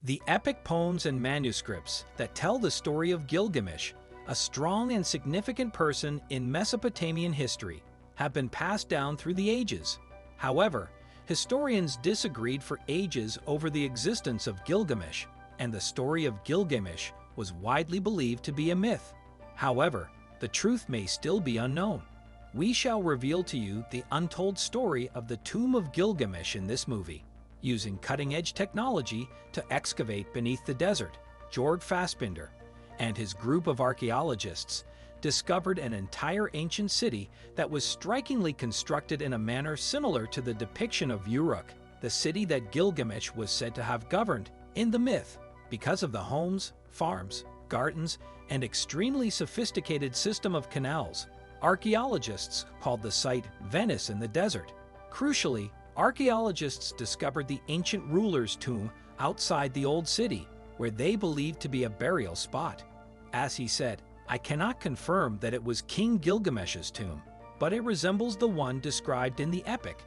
The epic poems and manuscripts that tell the story of Gilgamesh, a strong and significant person in Mesopotamian history, have been passed down through the ages. However, historians disagreed for ages over the existence of Gilgamesh, and the story of Gilgamesh was widely believed to be a myth. However, the truth may still be unknown. We shall reveal to you the untold story of the tomb of Gilgamesh in this movie. Using cutting-edge technology to excavate beneath the desert, Jorg Fassbinder and his group of archaeologists discovered an entire ancient city that was strikingly constructed in a manner similar to the depiction of Uruk, the city that Gilgamesh was said to have governed in the myth, because of the homes, farms, gardens, and extremely sophisticated system of canals. Archaeologists called the site Venice in the desert. Crucially, archaeologists discovered the ancient ruler's tomb outside the old city, where they believed to be a burial spot. As he said, "I cannot confirm that it was King Gilgamesh's tomb, but it resembles the one described in the epic."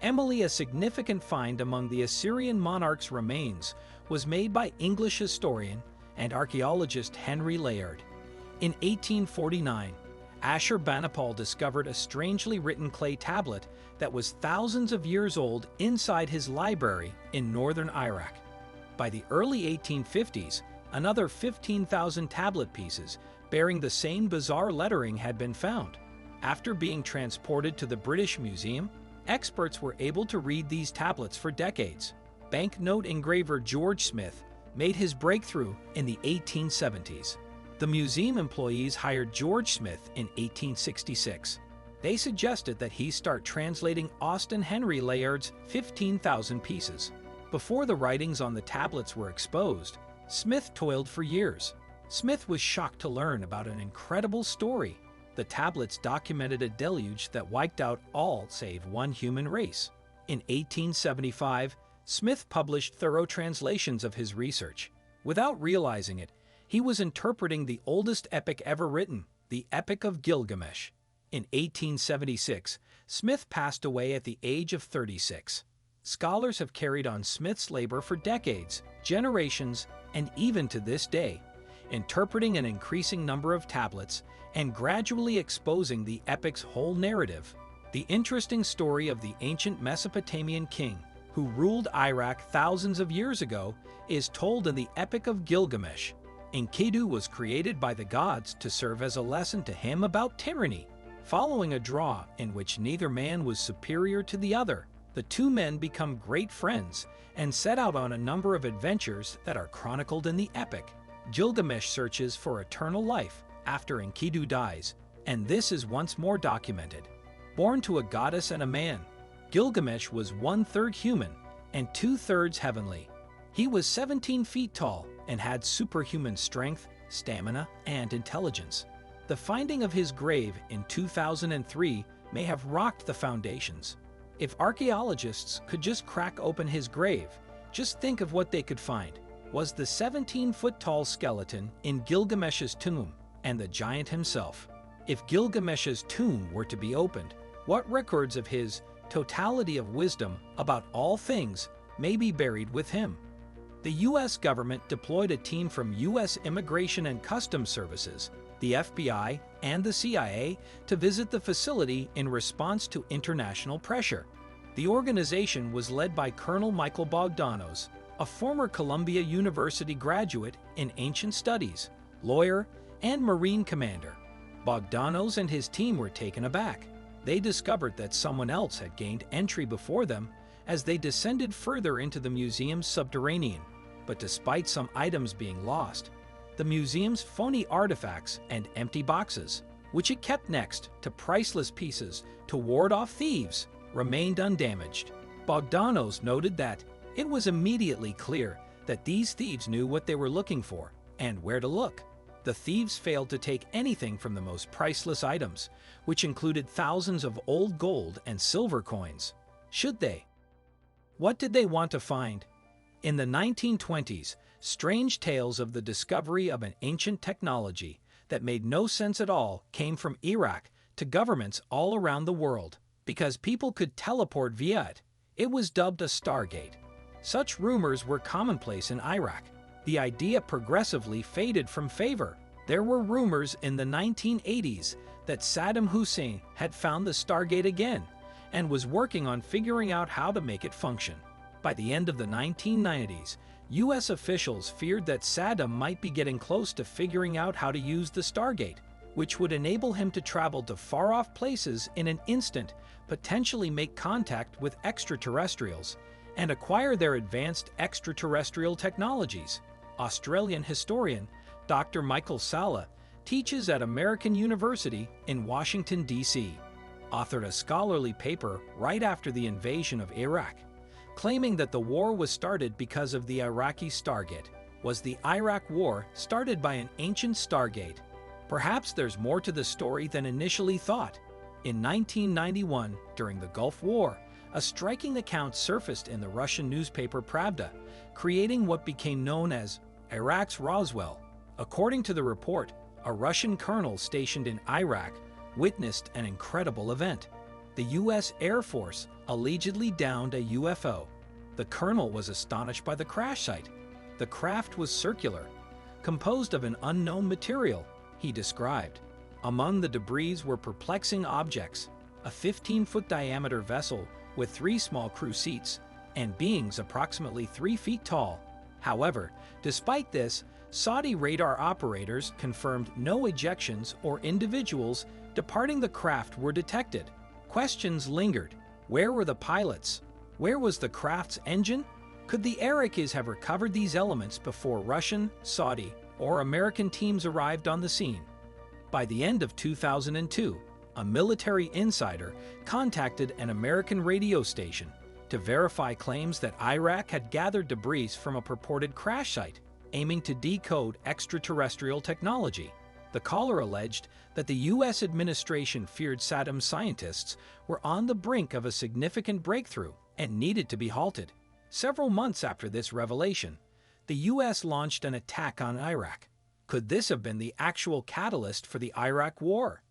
Emily, a significant find among the Assyrian monarch's remains, was made by English historian and archaeologist Henry Layard. In 1849, Ashurbanipal discovered a strangely written clay tablet that was thousands of years old inside his library in northern Iraq. By the early 1850s, another 15,000 tablet pieces bearing the same bizarre lettering had been found. After being transported to the British Museum, experts were able to read these tablets for decades. Banknote engraver George Smith made his breakthrough in the 1870s. The museum employees hired George Smith in 1866. They suggested that he start translating Austen Henry Layard's 15,000 pieces. Before the writings on the tablets were exposed, Smith toiled for years. Smith was shocked to learn about an incredible story. The tablets documented a deluge that wiped out all save one human race. In 1875, Smith published thorough translations of his research. Without realizing it, he was interpreting the oldest epic ever written, the Epic of Gilgamesh. In 1876, Smith passed away at the age of 36. Scholars have carried on Smith's labor for decades, generations, and even to this day, interpreting an increasing number of tablets and gradually exposing the epic's whole narrative. The interesting story of the ancient Mesopotamian king who ruled Iraq thousands of years ago is told in the Epic of Gilgamesh. Enkidu was created by the gods to serve as a lesson to him about tyranny. Following a draw in which neither man was superior to the other, the two men become great friends and set out on a number of adventures that are chronicled in the epic. Gilgamesh searches for eternal life after Enkidu dies, and this is once more documented. Born to a goddess and a man, Gilgamesh was 1/3 human and 2/3 heavenly. He was 17 feet tall and had superhuman strength, stamina, and intelligence. The finding of his grave in 2003 may have rocked the foundations. If archaeologists could just crack open his grave, just think of what they could find. Was the 17-foot-tall skeleton in Gilgamesh's tomb and the giant himself? If Gilgamesh's tomb were to be opened, what records of his totality of wisdom about all things may be buried with him? The U.S. government deployed a team from U.S. Immigration and Customs Services, the FBI, and the CIA to visit the facility in response to international pressure. The organization was led by Colonel Michael Bogdanos, a former Columbia University graduate in ancient studies, lawyer, and Marine commander. Bogdanos and his team were taken aback. They discovered that someone else had gained entry before them as they descended further into the museum's subterranean. But despite some items being lost, the museum's phony artifacts and empty boxes, which it kept next to priceless pieces to ward off thieves, remained undamaged. Bogdanos noted that it was immediately clear that these thieves knew what they were looking for and where to look. The thieves failed to take anything from the most priceless items, which included thousands of old gold and silver coins. Should they? What did they want to find? In the 1920s, strange tales of the discovery of an ancient technology that made no sense at all came from Iraq to governments all around the world. Because people could teleport via it, it was dubbed a stargate. Such rumors were commonplace in Iraq. The idea progressively faded from favor. There were rumors in the 1980s that Saddam Hussein had found the Stargate again and was working on figuring out how to make it function. By the end of the 1990s, U.S. officials feared that Saddam might be getting close to figuring out how to use the Stargate, which would enable him to travel to far-off places in an instant, potentially make contact with extraterrestrials, and acquire their advanced extraterrestrial technologies. Australian historian Dr. Michael Salla teaches at American University in Washington, D.C., authored a scholarly paper right after the invasion of Iraq, claiming that the war was started because of the Iraqi Stargate. Was the Iraq War started by an ancient Stargate? Perhaps there's more to the story than initially thought. In 1991, during the Gulf War, a striking account surfaced in the Russian newspaper Pravda, creating what became known as Iraq's Roswell. According to the report, a Russian colonel stationed in Iraq witnessed an incredible event. The U.S. Air Force allegedly downed a UFO. The colonel was astonished by the crash site. The craft was circular, composed of an unknown material, he described. Among the debris were perplexing objects, a 15-foot diameter vessel with 3 small crew seats, and beings approximately 3 feet tall. However, despite this, Saudi radar operators confirmed no ejections or individuals departing the craft were detected. Questions lingered. Where were the pilots? Where was the craft's engine? Could the Iraqis have recovered these elements before Russian, Saudi, or American teams arrived on the scene? By the end of 2002, a military insider contacted an American radio station to verify claims that Iraq had gathered debris from a purported crash site, aiming to decode extraterrestrial technology. The caller alleged that the U.S. administration feared Saddam's scientists were on the brink of a significant breakthrough and needed to be halted. Several months after this revelation, the U.S. launched an attack on Iraq. Could this have been the actual catalyst for the Iraq War?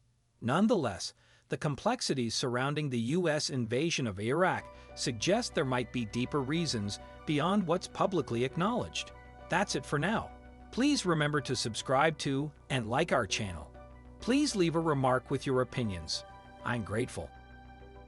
Nonetheless, the complexities surrounding the U.S. invasion of Iraq suggest there might be deeper reasons beyond what's publicly acknowledged. That's it for now. Please remember to subscribe to and like our channel. Please leave a remark with your opinions. I'm grateful.